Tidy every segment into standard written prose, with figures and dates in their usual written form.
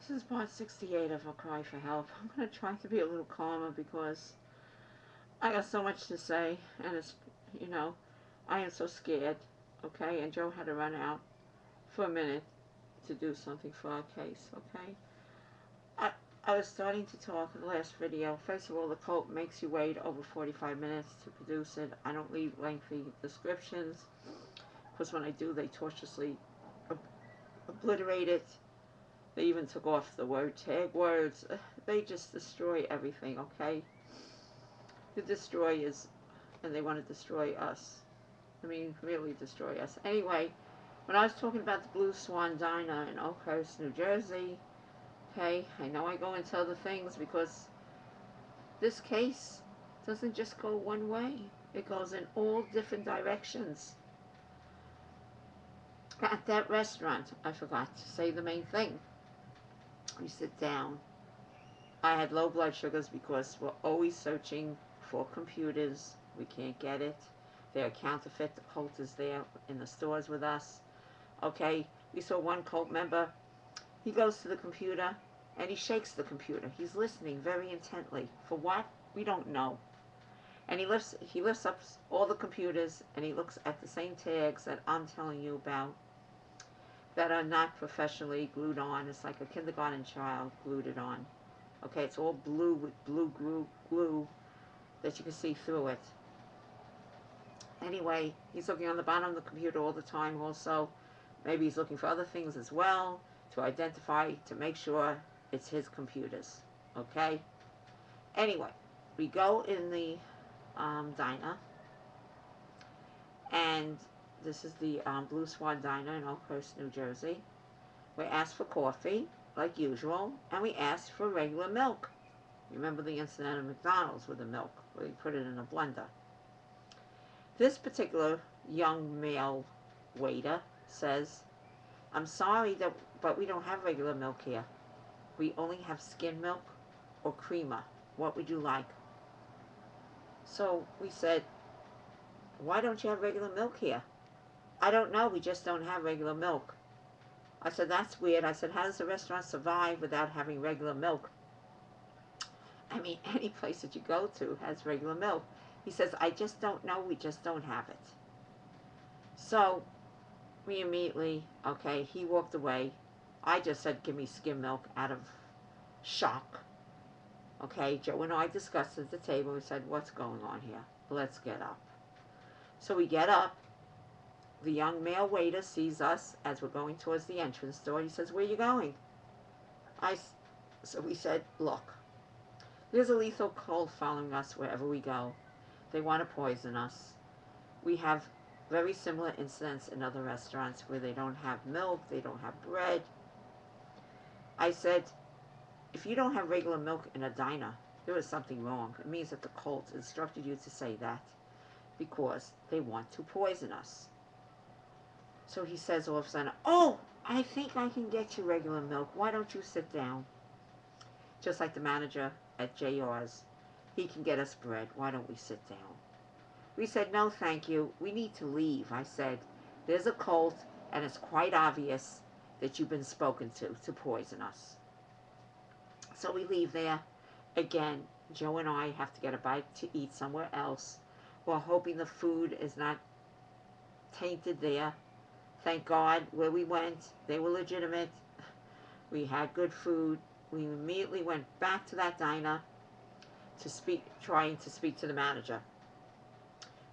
This is part 68 of A Cry for Help. I'm going to try to be a little calmer because I got so much to say, and it's, you know, I am so scared, okay? And Joe had to run out for a minute to do something for our case, okay? I was starting to talk in the last video. First of all, the cult makes you wait over 45 minutes to produce it. I don't leave lengthy descriptions, because when I do, they tortuously obliterate it. They even took off the word tag words. They just destroy everything, okay? The destroyers, and they want to destroy us. I mean, really destroy us. Anyway, when I was talking about the Blue Swan Diner in Oakhurst, New Jersey, okay, I know I go into other things because this case doesn't just go one way. It goes in all different directions. At that restaurant, I forgot to say the main thing. We sit down. I had low blood sugars because we're always searching for computers. We can't get it. They're counterfeit. The cult is there in the stores with us. Okay, we saw one cult member. He goes to the computer and he shakes the computer. He's listening very intently. For what? We don't know. And he lifts up all the computers and he looks at the same tags that I'm telling you about that are not professionally glued on. It's like a kindergarten child glued it on. Okay, it's all blue with blue glue that you can see through it. Anyway, he's looking on the bottom of the computer all the time also. Maybe he's looking for other things as well to identify, to make sure it's his computers. Okay? Anyway, we go in the diner, and this is the Blue Swan Diner in Oakhurst, New Jersey. We asked for coffee, like usual, and we asked for regular milk. Remember the incident at McDonald's with the milk, where they put it in a blender. This particular young male waiter says, "I'm sorry, but we don't have regular milk here. We only have skim milk or creamer. What would you like?" So we said, "Why don't you have regular milk here?" "I don't know, we just don't have regular milk." I said, "That's weird." I said, "How does the restaurant survive without having regular milk?" I mean, any place that you go to has regular milk. He says, "I just don't know, we just don't have it." So we immediately, okay, he walked away. I just said, "Give me skim milk," out of shock. Okay, Joe and I discussed at the table. We said, "What's going on here? Let's get up." So we get up. The young male waiter sees us as we're going towards the entrance door. He says, "Where are you going?" So we said, "Look, there's a lethal cult following us wherever we go. They want to poison us. We have very similar incidents in other restaurants where they don't have milk, they don't have bread." I said, "If you don't have regular milk in a diner, there is something wrong. It means that the cult instructed you to say that because they want to poison us." So he says all of a sudden, "Oh, I think I can get you regular milk. Why don't you sit down?" Just like the manager at JR's. He can get us bread. Why don't we sit down? We said, "No, thank you. We need to leave." I said, "There's a cult, and it's quite obvious that you've been spoken to poison us." So we leave there. Again, Joe and I have to get a bite to eat somewhere else. We're hoping the food is not tainted there. Thank God, where we went, they were legitimate. We had good food. We immediately went back to that diner to trying to speak to the manager.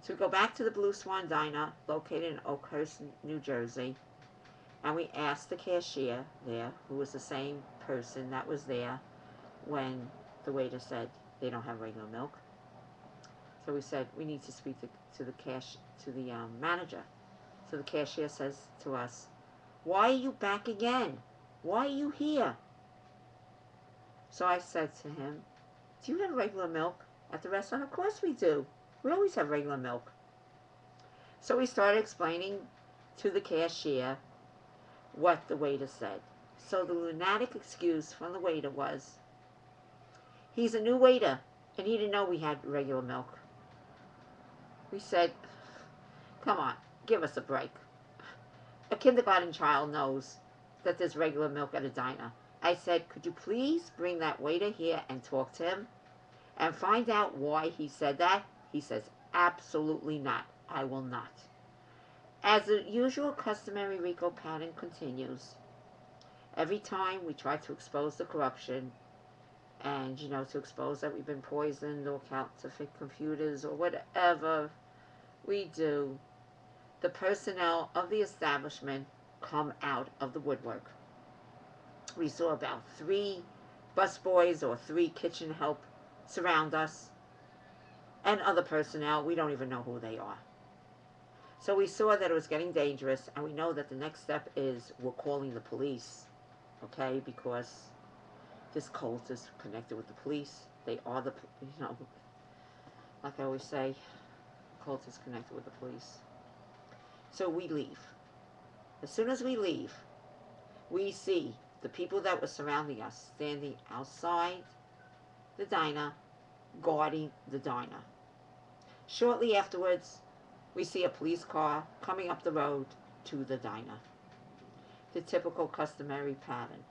So we go back to the Blue Swan Diner, located in Oakhurst, New Jersey, and we asked the cashier there, who was the same person that was there when the waiter said they don't have regular milk. So we said, "We need to speak to the manager." So the cashier says to us, "Why are you back again? Why are you here?" So I said to him, "Do you have regular milk at the restaurant?" "Of course we do. We always have regular milk." So we started explaining to the cashier what the waiter said. So the lunatic excuse from the waiter was, he's a new waiter and he didn't know we had regular milk. We said, "Come on, give us a break. A kindergarten child knows that there's regular milk at a diner. I said, could you please bring that waiter here and talk to him and find out why he said that? He says, absolutely not. I will not. As the usual customary RICO pattern continues, every time we try to expose the corruption and, to expose that we've been poisoned or counterfeit computers or whatever we do, the personnel of the establishment come out of the woodwork. We saw about 3 busboys or 3 kitchen help surround us, and other personnel, we don't even know who they are. So we saw that it was getting dangerous, and we know that the next step is we're calling the police, okay, because this cult is connected with the police. They are the, like I always say, the cult is connected with the police. So we leave. As soon as we leave, we see the people that were surrounding us standing outside the diner, guarding the diner. Shortly afterwards, we see a police car coming up the road to the diner. The typical customary pattern.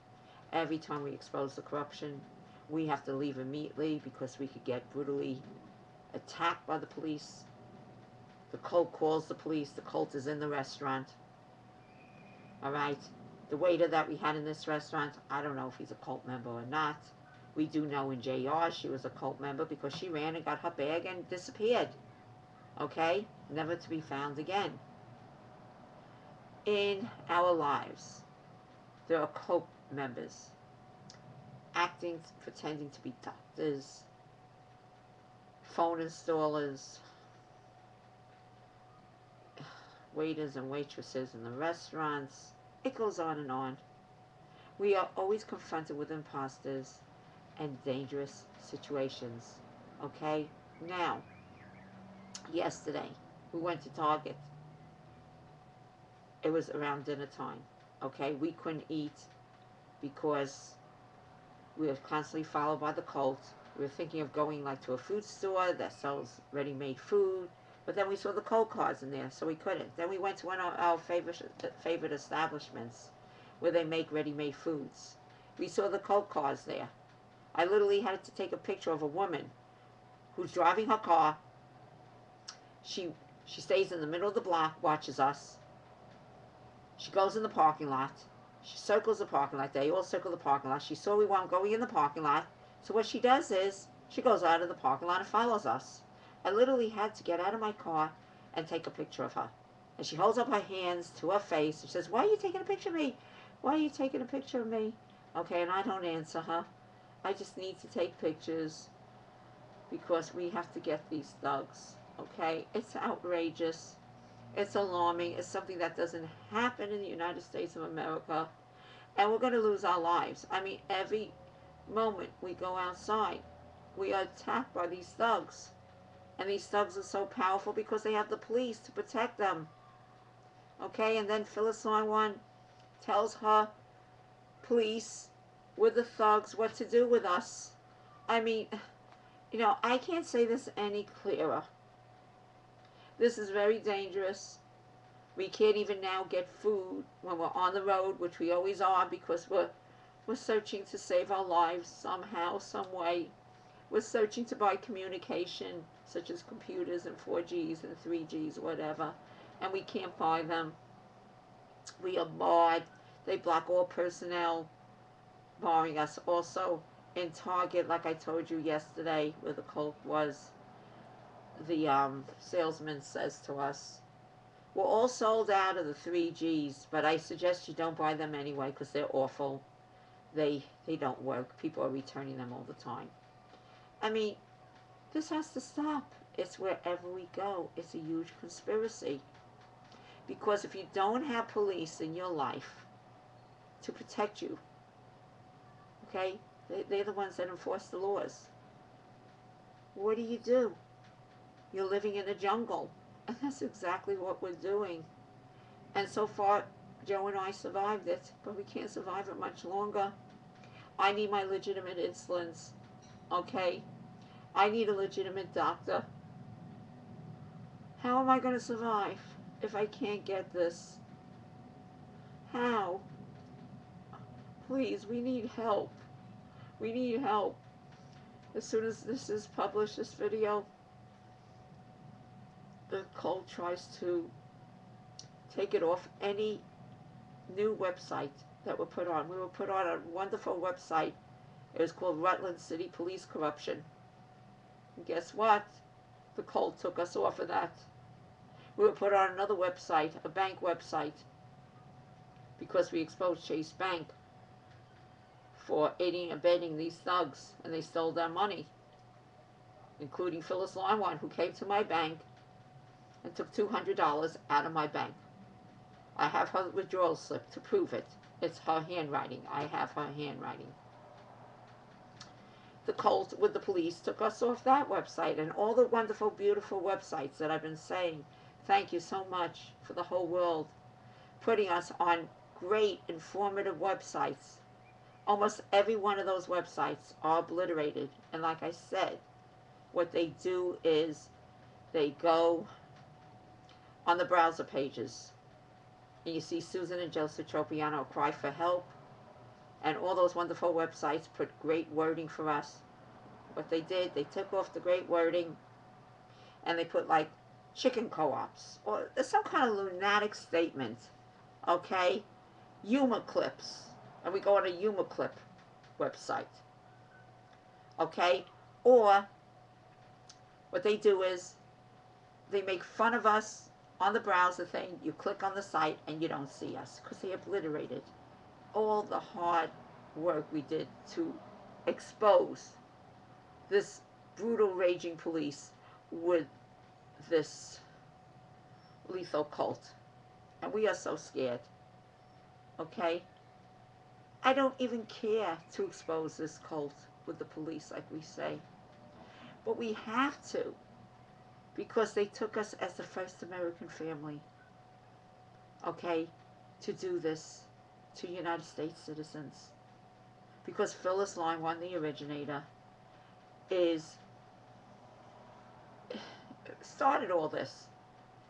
Every time we expose the corruption, we have to leave immediately because we could get brutally attacked by the police. The cult calls the police. The cult is in the restaurant. All right. The waiter that we had in this restaurant, I don't know if he's a cult member or not. We do know in JR she was a cult member because she ran and got her bag and disappeared. Okay? Never to be found again. In our lives, there are cult members acting, pretending to be doctors, phone installers, waiters and waitresses in the restaurants. It goes on and on. We are always confronted with imposters and dangerous situations. Okay? Now, yesterday, we went to Target. It was around dinner time. Okay? We couldn't eat because we were constantly followed by the cult. We were thinking of going like to a food store that sells ready-made food. But then we saw the cult cars in there, so we couldn't. Then we went to one of our favorite establishments where they make ready-made foods. We saw the cult cars there. I literally had to take a picture of a woman who's driving her car. She stays in the middle of the block, watches us. She goes in the parking lot. She circles the parking lot. They all circle the parking lot. She saw we weren't going in the parking lot. So what she does is she goes out of the parking lot and follows us. I literally had to get out of my car and take a picture of her. And she holds up her hands to her face and says, why are you taking a picture of me? Why are you taking a picture of me? Okay, and I don't answer her. I just need to take pictures because we have to get these thugs. Okay, it's outrageous. It's alarming. It's something that doesn't happen in the United States of America. And we're going to lose our lives. I mean, every moment we go outside, we are attacked by these thugs. And these thugs are so powerful because they have the police to protect them. Okay, and then Phyllis Line 1 tells her police with the thugs what to do with us. I mean, I can't say this any clearer. This is very dangerous. We can't even now get food when we're on the road, which we always are because we're searching to save our lives somehow, some way. We're searching to buy communication, such as computers and 4Gs and 3Gs, whatever, and we can't buy them. We are barred. They block all personnel, barring us. Also, in Target, like I told you yesterday, where the cult was, the salesman says to us, we're all sold out of the 3Gs, but I suggest you don't buy them anyway because they're awful. They don't work. People are returning them all the time. I mean, this has to stop. It's wherever we go. It's a huge conspiracy. Because if you don't have police in your life to protect you, okay, they're the ones that enforce the laws. What do? You're living in a jungle. And that's exactly what we're doing. And so far, Joe and I survived it, but we can't survive it much longer. I need my legitimate insulins, okay? I need a legitimate doctor. How am I going to survive if I can't get this? How? Please, we need help. We need help. As soon as this is published, this video, the cult tries to take it off any new website that were put on. We were put on a wonderful website. It was called Rutland City Police Corruption. And guess what? The cult took us off of that. We were put on another website, a bank website, because we exposed Chase Bank for aiding and abetting these thugs, and they stole their money, including Phyllis Longone, who came to my bank and took $200 out of my bank. I have her withdrawal slip to prove it. It's her handwriting. I have her handwriting. The cult with the police took us off that website, and all the wonderful, beautiful websites that I've been saying. Thank you so much for the whole world putting us on great, informative websites. Almost every one of those websites are obliterated. And like I said, what they do is they go on the browser pages, and you see Susan and Joseph Tropeano cry for help, and all those wonderful websites put great wording for us. What they did, they took off the great wording, and they put like chicken co-ops, or some kind of lunatic statement, okay? Humor clips, and we go on a humor clip website, okay? Or what they do is they make fun of us on the browser thing. You click on the site and you don't see us because they obliterated all the hard work we did to expose this brutal, raging police with this lethal cult. And we are so scared, okay? I don't even care to expose this cult with the police, like we say. But we have to, because they took us as the first American family, okay, to do this to United States citizens. Because Phyllis Longone, the originator, started all this.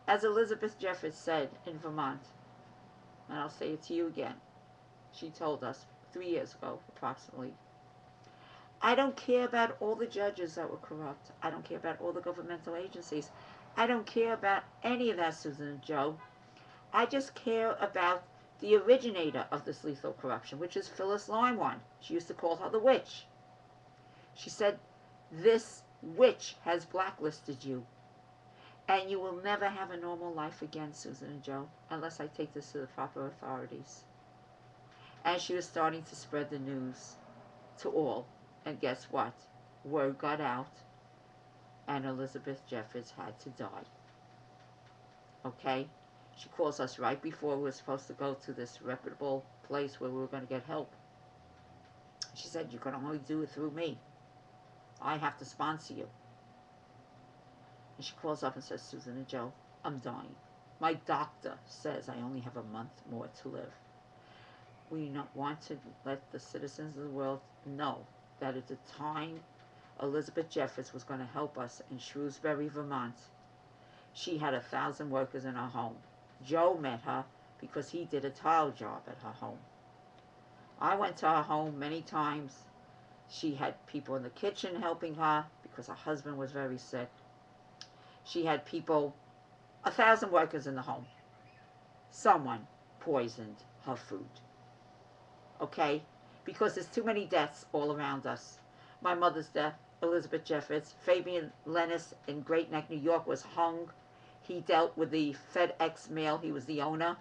As Elizabeth Jeffers said in Vermont, and I'll say it to you again, she told us 3 years ago, approximately, I don't care about all the judges that were corrupt. I don't care about all the governmental agencies. I don't care about any of that, Susan and Joe. I just care about the originator of this lethal corruption, which is Phyllis Longone. She used to call her the witch. She said, this witch has blacklisted you, and you will never have a normal life again, Susan and Joe, unless I take this to the proper authorities. And she was starting to spread the news to all. And guess what? Word got out, and Elizabeth Jeffers had to die. Okay? She calls us right before we were supposed to go to this reputable place where we were going to get help. She said, you can only do it through me. I have to sponsor you. And she calls up and says, Susan and Joe, I'm dying. My doctor says I only have a month more to live. We want to let the citizens of the world know that at the time Elizabeth Jeffers was going to help us in Shrewsbury, Vermont, she had 1,000 workers in her home. Joe met her because he did a tile job at her home. I went to her home many times. She had people in the kitchen helping her because her husband was very sick. She had people, 1,000 workers in the home. Someone poisoned her food. Okay? Because there's too many deaths all around us. My mother's death, Elizabeth Jeffers. Fabian Lennis in Great Neck, New York, was hung. He dealt with the FedEx mail. He was the owner.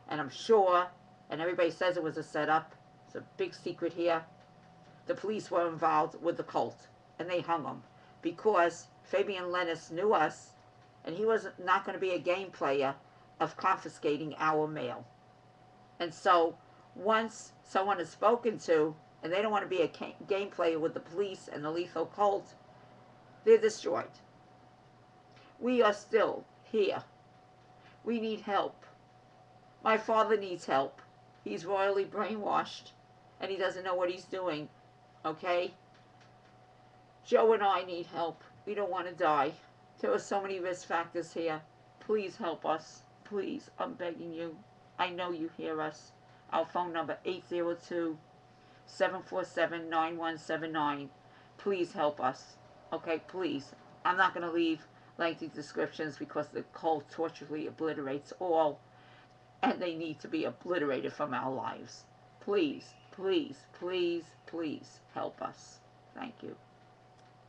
And I'm sure, and everybody says it was a setup, it's a big secret here, the police were involved with the cult. And they hung him. Because Fabian Lennis knew us, and he was not going to be a game player of confiscating our mail. And so, once someone is spoken to, and they don't want to be a game player with the police and the lethal cult, they're destroyed. We are still here. We need help. My father needs help. He's royally brainwashed, and he doesn't know what he's doing, okay? Joe and I need help. We don't want to die. There are so many risk factors here. Please help us. Please, I'm begging you. I know you hear us. Our phone number, 747-9179. Please help us. Okay, please. I'm not going to leave lengthy descriptions because the cult tortuously obliterates all, and they need to be obliterated from our lives. Please, please, please, please help us. Thank you.